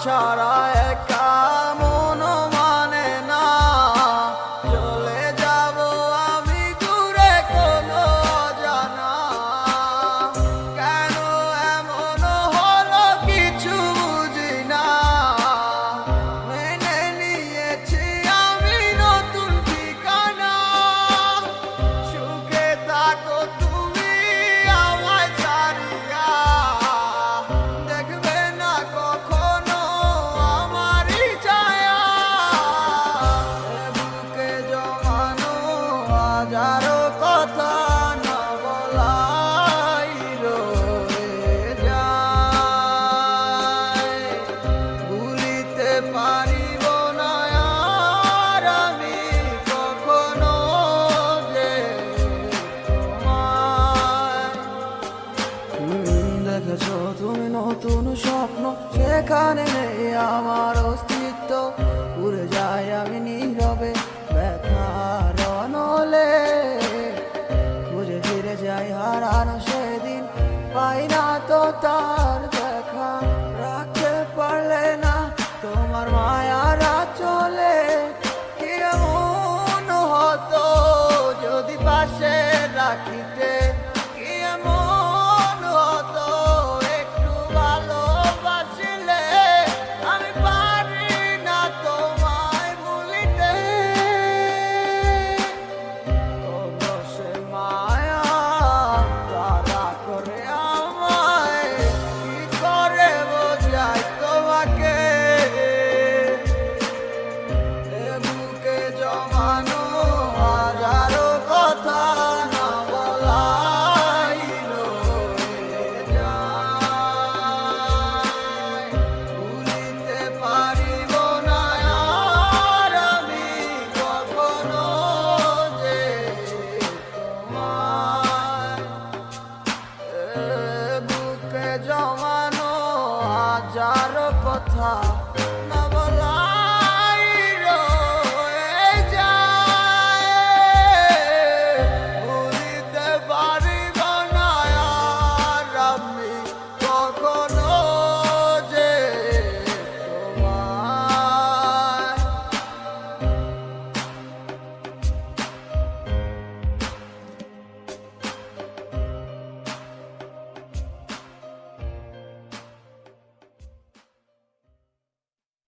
ছাড়া একা মন মানে না। চলে যাব আমি দূরে কোনো অজানা। কেন এমন হলো কিছু বুঝি না। মেনে নিয়েছি আমি নতুন ঠিকানা। সুখে থাকো তুমি আমায় ছাড়িয়া। দেখবে না কখনো আমারই ছায়া। বুকে জমানো হাজারো কথা না বলাই রয়ে যায়। ভুলিতে পারিব না আর আমি কখনো যে তোমায়। দেখেছো তুমি নতুন স্বপ্ন, সেখানে নেই আমার অস্তিত্ব। উড়ে যাই আমি নীরবে ব্যথার অনলে। খুঁজে ফিরে যাই হারানো সেদিন, পাই না তো তার দেখা। রাখতে পারলে না তোমার মায়ার আঁচলে। কি এমন হতো যদি পাশে রাখিতে। কি এমন হতো একটু ভালোবাসিলে। আমি পারি না তোমায় ভুলিতে। তবু সে মায়া তারা করে আমায়। কি করে বোঝাই তোমাকে। এ বুকে জমানো হাজারো কথা না বলাই রয়ে যায়। ভুলিতে পারিব না আর আমি কখনো যে তোমায়। এ বুকে জমানো হাজারো কথা